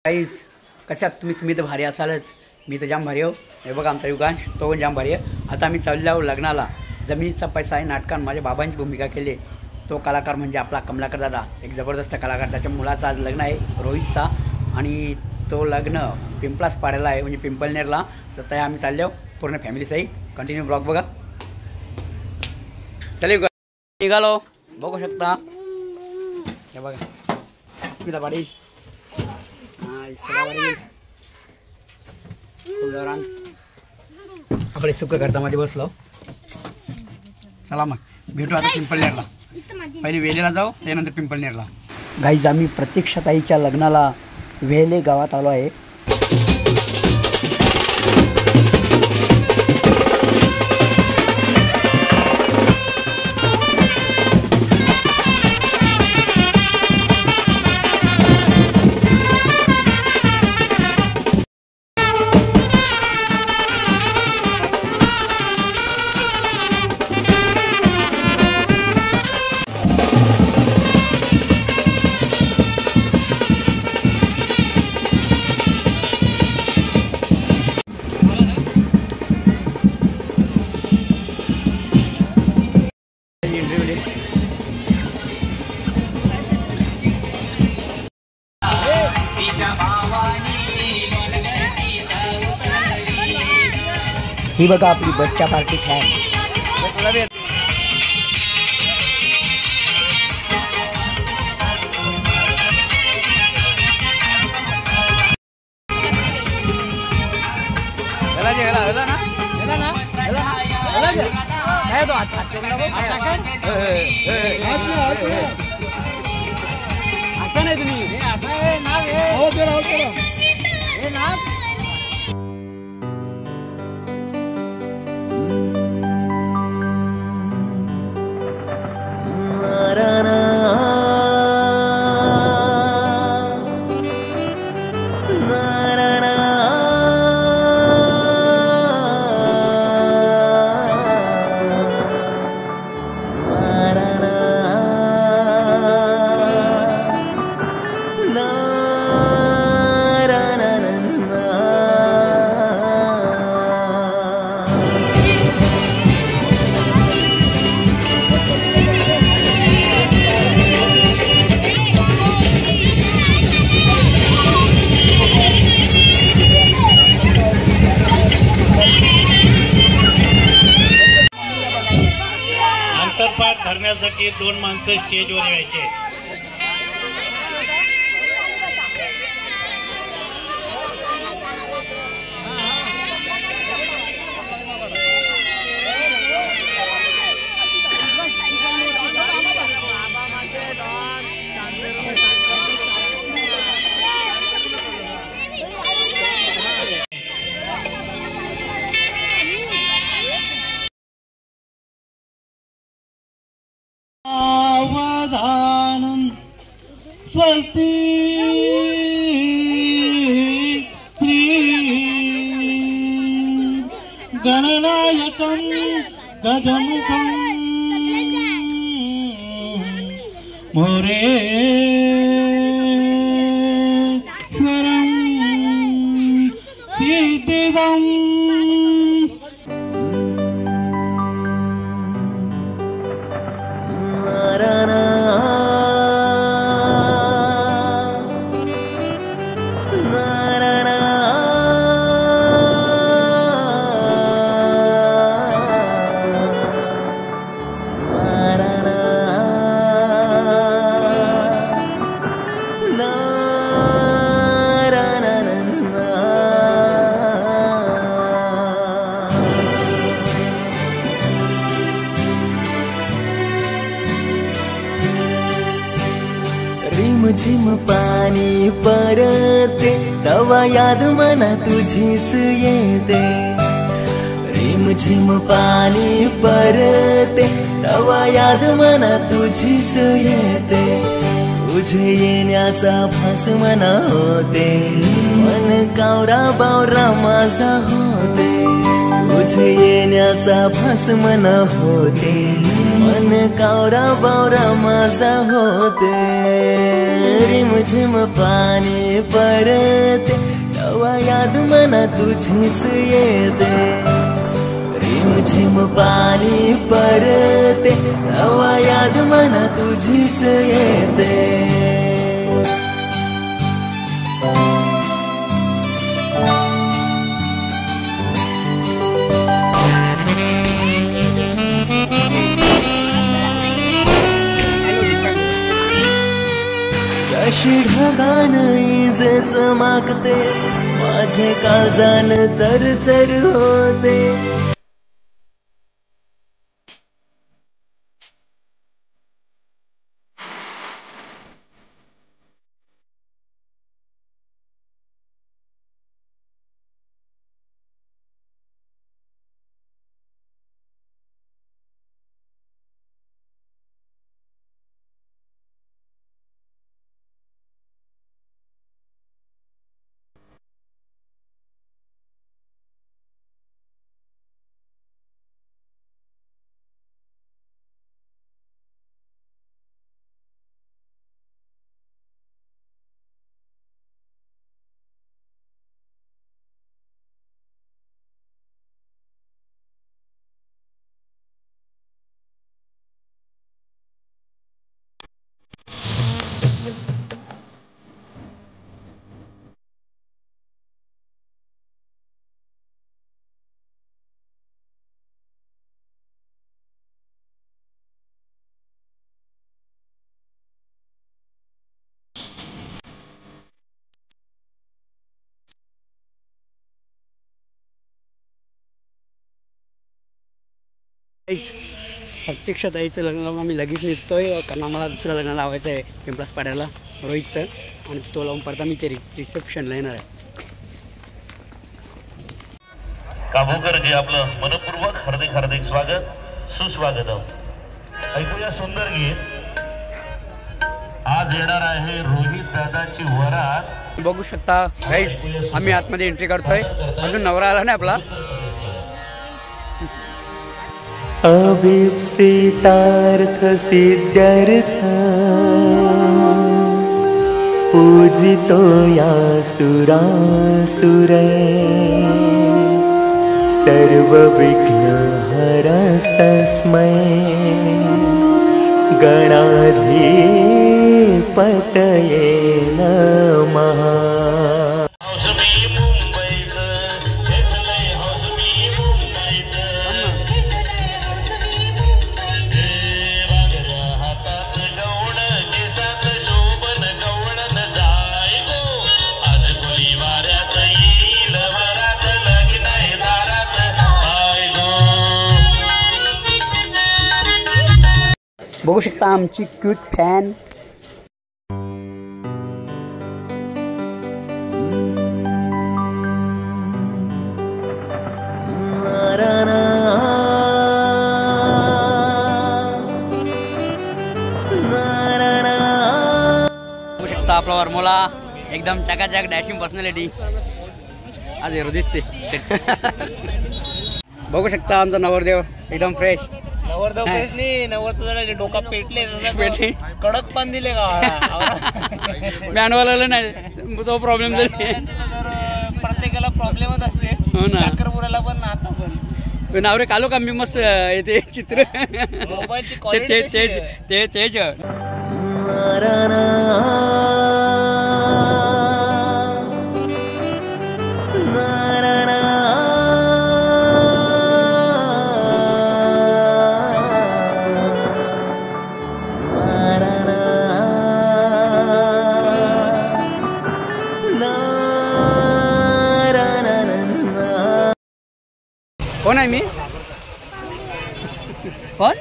Guys कशात तुम्ही तर भारी असालच। मी तर जाम भारी हो। हे बघा आमचा युगांश तो पण जाम भारी आहे। आता आम्ही चाललो लग्नाला। जमिनीचा पैसा आहे नाटकात माझ्या बाबांची भूमिका केली। तो कलाकार म्हणजे आपला कमलाकर दादा, एक जबरदस्त कलाकार। त्याच्या मुलाचं आज लग्न आहे रोहितचा, आणि तो लग्न पिंपलास पाड्याला आहे, म्हणजे पिंपलनेरला। तर त्या आम्ही चाललो पूर्ण फॅमिली सहित। कंटिन्यू ब्लॉग बघा। चला निघालो, बघू शकता। हे बघा अस्मिता पाटील, आपले सुख करतामध्ये बसलो। चला मग भेटू आता पिंपलनेरला। पहिले वेलेला जाऊ, त्यानंतर पिंपलनेरला। गाईज आम्ही प्रतीक्षाताईच्या लग्नाला वेले गावात आलो आहे। ही बघा आपली बच्चा पार्टी फॅन। असं नाही तुम्ही अंतरपाठ धरण्यासाठी 2 माणसं स्टेजवर यायचे। स्वस्ति श्री गणनायकं गजमुखं मोरेश्वरं सिद्धिदं रिमझिम पाणी परते, तवा याद मना तुझीच येते। रिमझिम पाणी परते, तवा याद मना तुझीच येते। तुझे येण्याचा फास मना होते, मन कावरा बावरा माझा होते। तुझे येण्याचा फास मना होते, मन कावरा बावरा माझा होते रिमझिम पाणी परते तेव्हा याद मना तुझीच येते रिमझिम पाणी परते तेव्हा याद मना तुझीच येते जशी ढगान इज चमकते माझे काळजान चरचर होते प्रत्यक्षात यायचं लग्नाला आम्ही लगेच निघतोय कारण आम्हाला दुसरं लग्न लावायचं आहे पिंपळास पाड्याला रोहितचं आणि तो लावून पडता मी ते रिसेप्शनला येणार आहे काभोकरजी आपलं मनपूर्वक हार्दिक हार्दिक स्वागत सुस्वागतम ऐकूया सुंदर गीत आज येणार आहे रोहित दादाची वरात बघू शकता गाईस आम्ही आतमध्ये एंट्री करतोय अजून नवरा आला नाही आपला अभीप्सितार्थ सिद्ध्यर्थ पूजितो या सुरासुरे सर्वविघ्नहरस्तस्मै गणाधिपतये नमः बघू शकता आमची क्यूट फॅन बघू शकता आपला वर्मोला एकदम चकाचक डॅशिंग पर्सनॅलिटी आज हिरो दिसते बघू शकता आमचा नवरदेव एकदम फ्रेश नवरदेव फ्रेश नाही नवरदेव डोका पेटले कडक पान दिले का मॅनवाला नाही तो प्रॉब्लेम झाला प्रत्येकाला प्रॉब्लेमच असते हो ना साखरपुऱ्याला पण आता पण नावरे कालो का मी मस्त येते चित्र मोबाईलची तेज क्वालिटी तेज तेज कोण आहे मी कोण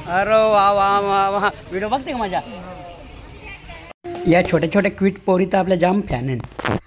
अरे वा वा वा वा व्हिडिओ बघते का माझ्या या छोट्या छोट्या क्विट पोरी तर आपल्या जाम फॅन आहेत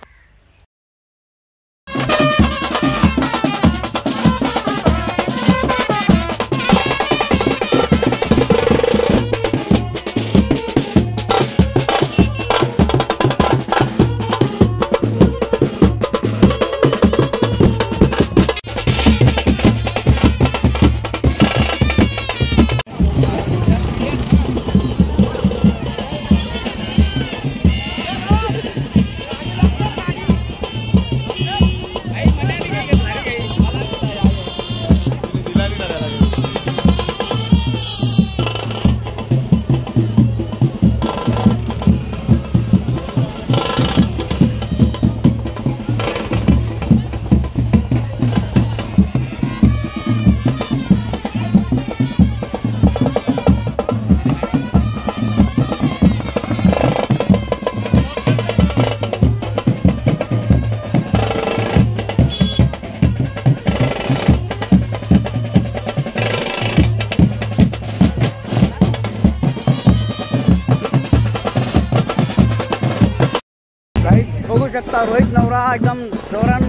गाईस बघू शकता रोहित नवरा एकदम जोरान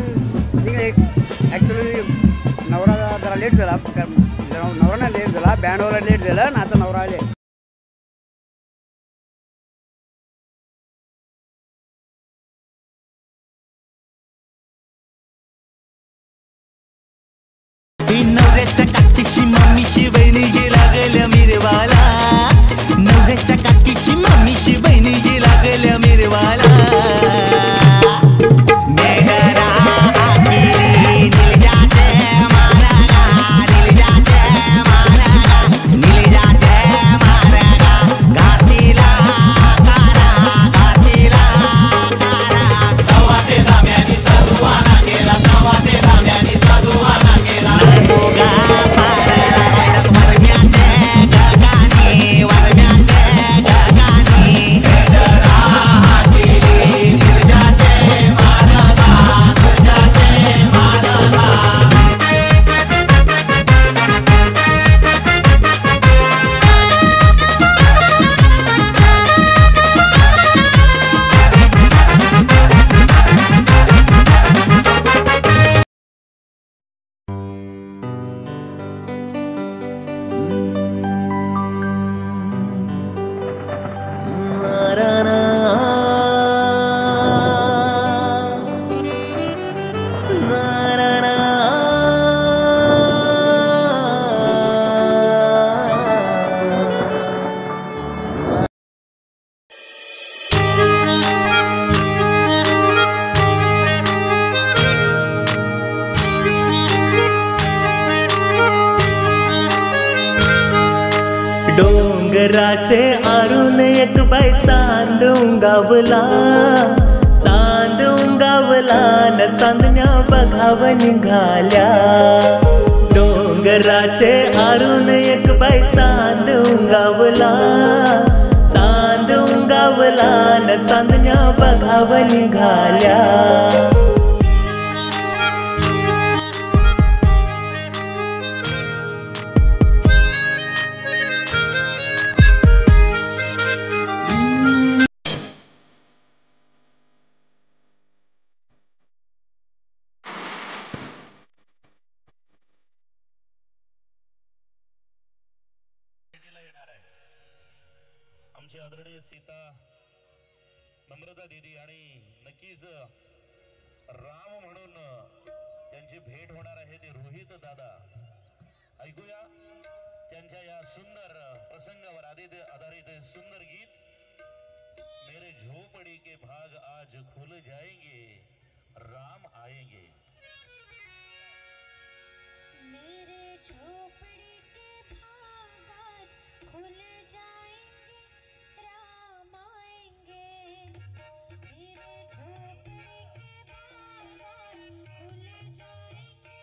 निघले. ॲक्च्युली नवरा जरा लेट झाला, नवरा नाही लेट झाला, बँडवाला लेट झाला ना, आता नवरा आले. नवऱ्याच्या काकीशी मम्मीशी बहिणीशी लागल्या मिरवाला, नवऱ्याच्या काकीशी मम्मीशी बहिणीशी लागल्या मिरवाला. डोंगराचे आरून एक बाई चांद उंगावला, चांद उंगावला न चांदण्या बघाव निघाल्या. डोंगराचे आरून एक बाई चांद उंगावला, चांद उंगावला न चांदण्या बघाव निघाल्या. आमची आदरणीय सीता नम्रता दीदी आणि नक्कीच राम म्हणून त्यांची भेट होणार आहे ते रोहित दादा. ऐकूया त्यांच्या या सुंदर प्रसंगावर आधारित सुंदर गीत. मेरे झोपड़ी के भाग आज खुल जाएंगे, राम आएंगे. मेरे झोपड़ी के भाग आज खुल जाएंगे, राम आएंगे. मेरे झोपड़ी के भाग आज खुल जाएंगे,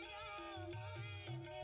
राम आएंगे.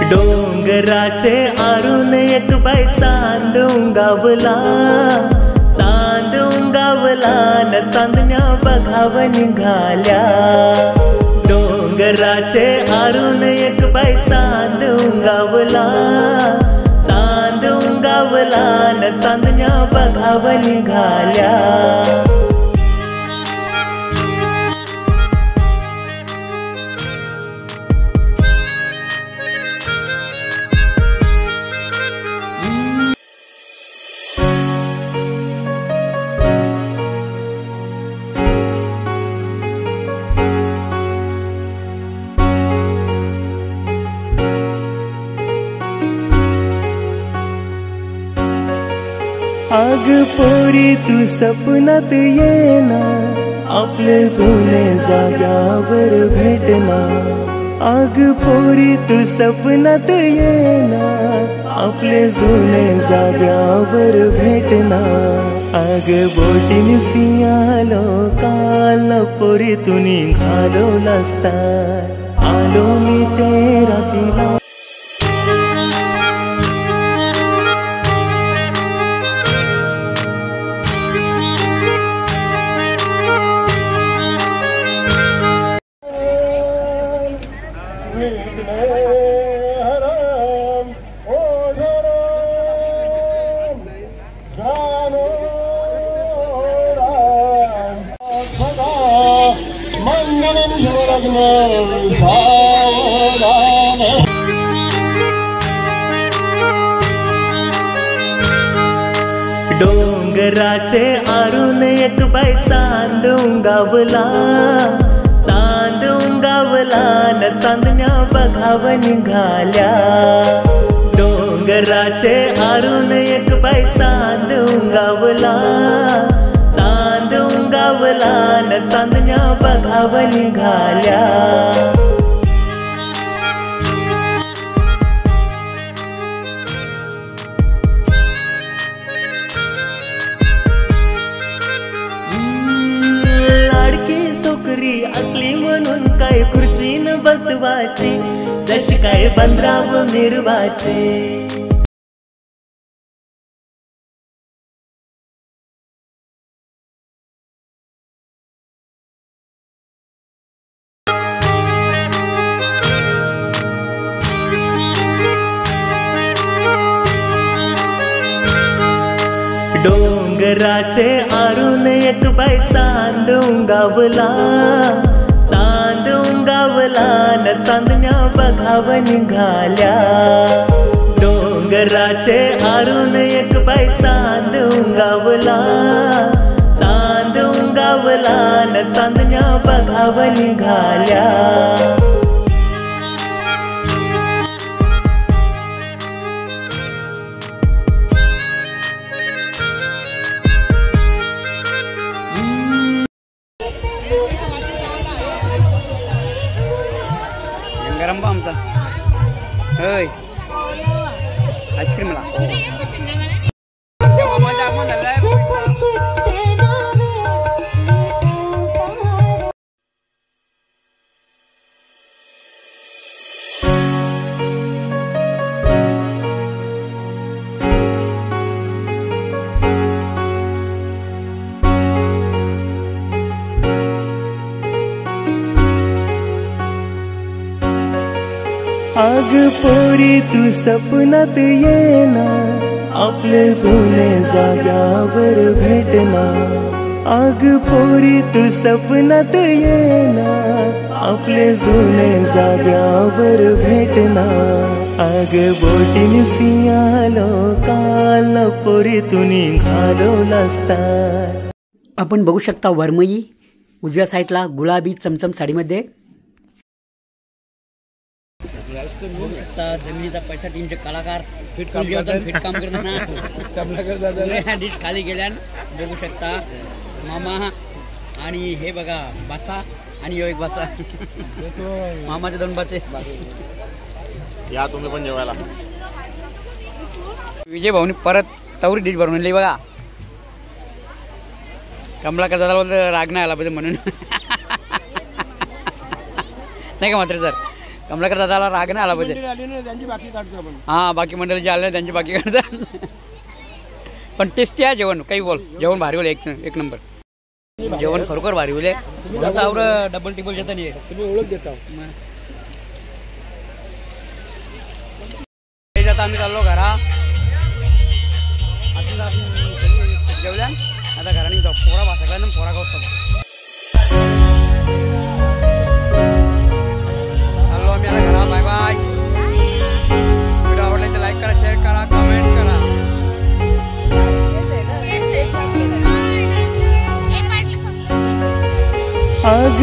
डोंगराचे आरून एक बाई चांद उंगावला, चांद उंगावला न चांदण्या बघाव निघाल्या. डोंगराचे आरून एक बाई चांद उंगावला, उंगावला चांद उंगावला न चांदण्या बघाव निघाल्या आग पोरी तू सपनात येना आपले जुने जाग्यावर भेटना आग पोरी तू सपनात येना आपले जुने जाग्यावर भेटना आग बोटीन सियालो काल पोरी तू निघालो नसता आलो मी ते रातीला डोंगराचे आरून एक बाई चांद उंगावला न चांदण्या बघाव निघाल्या डोंगराचे आरून एक बाई चांद उंगावला न चांदण्या बघाव निघाल्या असली म्हणून काय खुर्चीन बसवायची जशी काय बंदराव मिरवायचे डोंगराचे आरून एक बाई चांद उंगावला न चांदण्या बघाव निघाल्या डोंगराचे आरून एक बाई चांद उंगावला न चांदण्या बघाव निघाल्या गरम बा आमचा होय आईस्क्रीमला मामाच्या आगमन झालंय आग पोरी तू सपनात येना आपले जुने जाग्यावर भेटना आग पोरी तू सपनात येना आपले जुने जाग्यावर भेटना आग बोटीन सियालो काल पोरी तू निघालो नसता आपण बघू शकता वरमई उजव्या साईडला गुलाबी चमचम साडीमध्ये जमिनीचा पैसा टीमचे कलाकार फिट काम करताना डिश खाली गेल्यान बघू शकता मामा आणि हे बघा बाचा आणि यो एक बाचा मामाचे दोन बाचे या तुम्ही पण जेवायला विजय भाऊनी परत तवरी डिश भरून आणली बघा कमलाकर दादा बोलतो राग नाही आला पाहिजे म्हणून नाही का मात्र सर कमलाकर दादाला राग नाही आला पाहिजे त्यांची बाकी काढतो आपण हां बाकी मंडळी जे आले त्यांची बाकी काढतात पण टेस्टी आहे जेवण काही बोल जेवण भारी बोल एक नंबर जेवण खरोखर भारी बोले डबल टिबल येतं नाही तुम्ही ओळख देता आता आम्ही चाललो घरा. जेवल्या आता घराने जाऊ. पोरा भाषा ना पोरा गाव चाललो आम्ही आता घरा. Bye bye. व्हिडिओ आवडला तर लाईक करा, शेअर करा, कमेंट करा. आग